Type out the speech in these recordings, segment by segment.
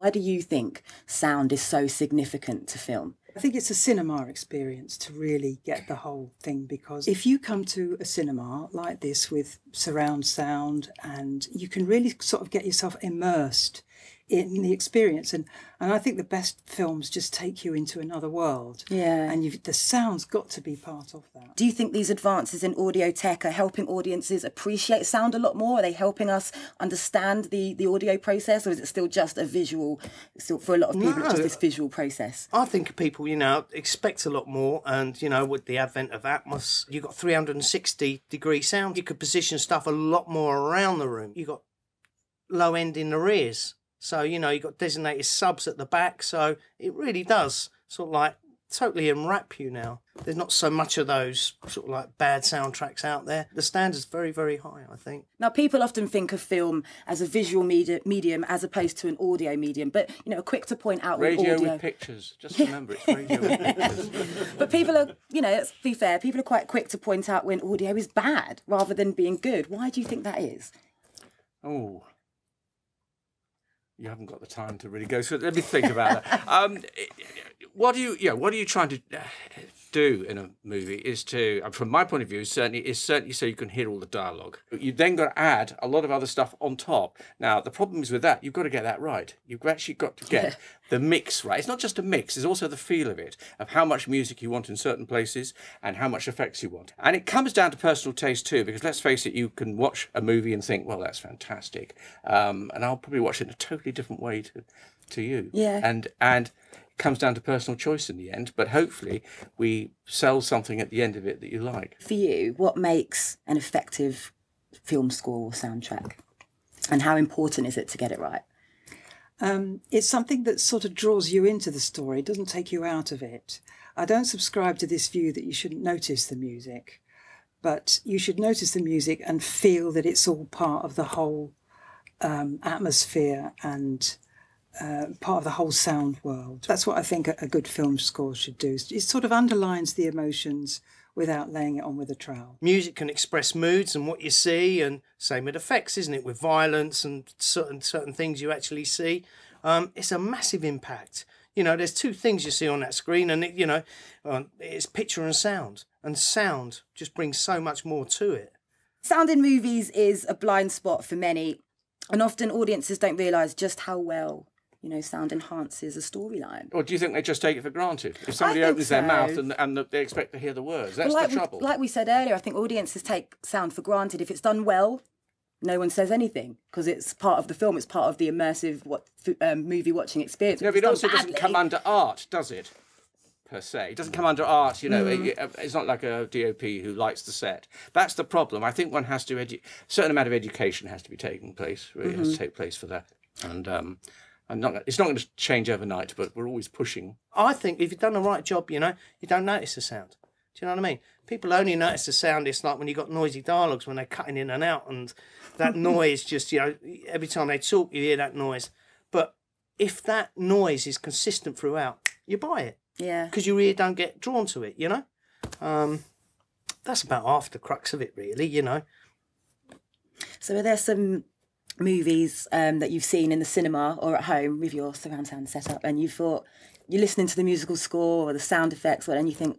Why do you think sound is so significant to film? I think it's a cinema experience to really get the whole thing, because if you come to a cinema like this with surround sound, and you can really sort of get yourself immersed in the experience, and I think the best films just take you into another world. Yeah. And the sound's got to be part of that. Do you think these advances in audio tech are helping audiences appreciate sound a lot more? Are they helping us understand the audio process, or is it still just a visual, still for a lot of people it's just this visual process? I think people, you know, expect a lot more, and, you know, with the advent of Atmos, you've got 360-degree sound. You could position stuff a lot more around the room. You've got low end in the rears. So, you know, you've got designated subs at the back. So it really does sort of like totally enwrap you now. There's not so much of those sort of like bad soundtracks out there. The standard's very, very high, I think. Now, people often think of film as a visual medium as opposed to an audio medium. But, you know, quick to point out radio with audio... with pictures. Just remember, it's radio with pictures. But people are, you know, let's be fair, people are quite quick to point out when audio is bad rather than being good. Why do you think that is? Oh... You haven't got the time to really go through it. Let me think about that. What are you trying to do in a movie is to, from my point of view, certainly so you can hear all the dialogue. You then got to add a lot of other stuff on top. Now, the problem is with that, you've got to get that right. You've actually got to get the mix right. It's not just a mix, it's also the feel of it, of how much music you want in certain places and how much effects you want. And it comes down to personal taste too, because let's face it, you can watch a movie and think, well, that's fantastic. And I'll probably watch it in a totally different way to you. Yeah. And comes down to personal choice in the end, but hopefully we sell something at the end of it that you like. For you, what makes an effective film score or soundtrack? And how important is it to get it right? It's something that sort of draws you into the story, it doesn't take you out of it. I don't subscribe to this view that you shouldn't notice the music, but you should notice the music and feel that it's all part of the whole atmosphere and part of the whole sound world. That's what I think a good film score should do. It sort of underlines the emotions without laying it on with a trowel. Music can express moods and what you see, and same with effects, isn't it? With violence and certain things you actually see. It's a massive impact. You know, there's two things you see on that screen, and it, you know, it's picture and sound just brings so much more to it. Sound in movies is a blind spot for many, and often audiences don't realise just how well, you know, sound enhances a storyline. Or do you think they just take it for granted? If somebody opens their mouth and they expect to hear the words, that's the trouble. Like we said earlier, I think audiences take sound for granted. If it's done well, no one says anything because it's part of the film, it's part of the immersive movie watching experience. Yeah, but it also doesn't come under art, does it? Per se. It doesn't come under art, you know. It's not like a DOP who lights the set. That's the problem. I think one has to... a certain amount of education has to be taking place, really has to take place for that. And... it's not going to change overnight, but we're always pushing. I think if you've done the right job, you know, you don't notice the sound. Do you know what I mean? People only notice the sound. It's like when you've got noisy dialogues when they're cutting in and out, and that noise just, you know, every time they talk, you hear that noise. But if that noise is consistent throughout, you buy it. Yeah. Because your ear don't get drawn to it, you know? That's about half the crux of it, really, you know. So are there some movies that you've seen in the cinema or at home with your surround sound setup, and you thought you're listening to the musical score or the sound effects, and you think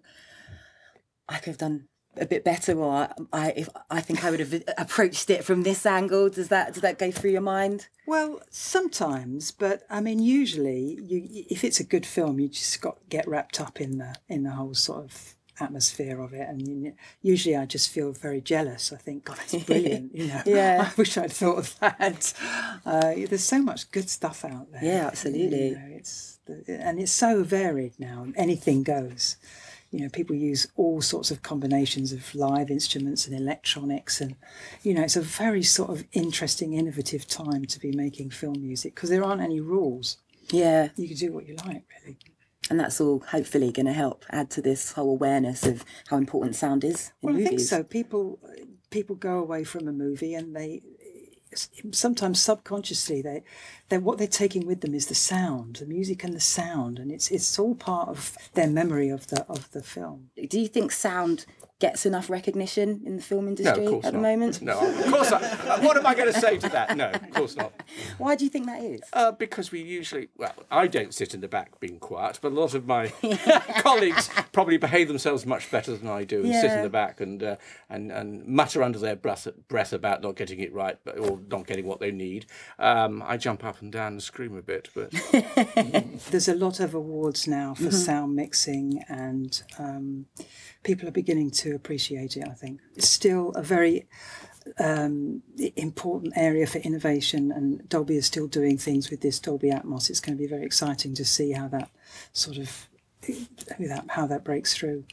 I could have done a bit better, or I think I would have approached it from this angle? Does that go through your mind? Well, sometimes, but I mean, usually, if it's a good film, you just got to get wrapped up in the whole sort of atmosphere of it, and usually I just feel very jealous. I think, God, that's brilliant. You know, yeah. I wish I'd thought of that. There's so much good stuff out there. Yeah, absolutely. You know, and it's so varied now. Anything goes. You know, people use all sorts of combinations of live instruments and electronics, and you know, it's a very sort of interesting, innovative time to be making film music because there aren't any rules. Yeah, you can do what you like, really. And that's all hopefully going to help add to this whole awareness of how important sound is in movies. I think so. People go away from a movie and they sometimes subconsciously what they're taking with them is the sound, the music and the sound, and it's all part of their memory of the film. Do you think sound gets enough recognition in the film industry course at the not. moment? No, of course not. What am I going to say to that? No, of course not. Why do you think that is? Because we usually, well, I don't sit in the back being quiet, but a lot of my colleagues probably behave themselves much better than I do and sit in the back and mutter under their breath about not getting it right or not getting what they need. I jump up and down and scream a bit, but there's a lot of awards now for sound mixing, and people are beginning to appreciate it, I think. It's still a very important area for innovation, and Dolby is still doing things with this Dolby Atmos. It's going to be very exciting to see how that sort of how that breaks through.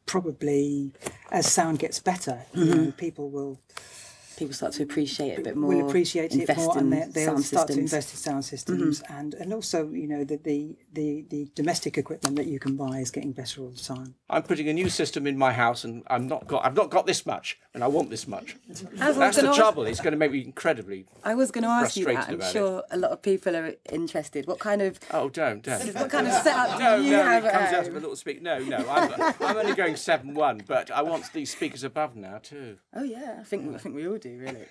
Probably as sound gets better, you know, people start to appreciate it a bit more. Will appreciate it more, and they'll start to systems. invest in sound systems, and also, you know, the domestic equipment that you can buy is getting better all the time. I'm putting a new system in my house, and I've not got this much, and I want this much. That's the trouble. It's going to make me incredibly. I was going to ask you that. frustrated I'm about sure a lot of people are interested. What kind of don't. what kind of setup No, do you no, have it at comes out home? of a little speaker. No, I'm only going 7.1, but I want these speakers above now too. Oh yeah, I think we all do really.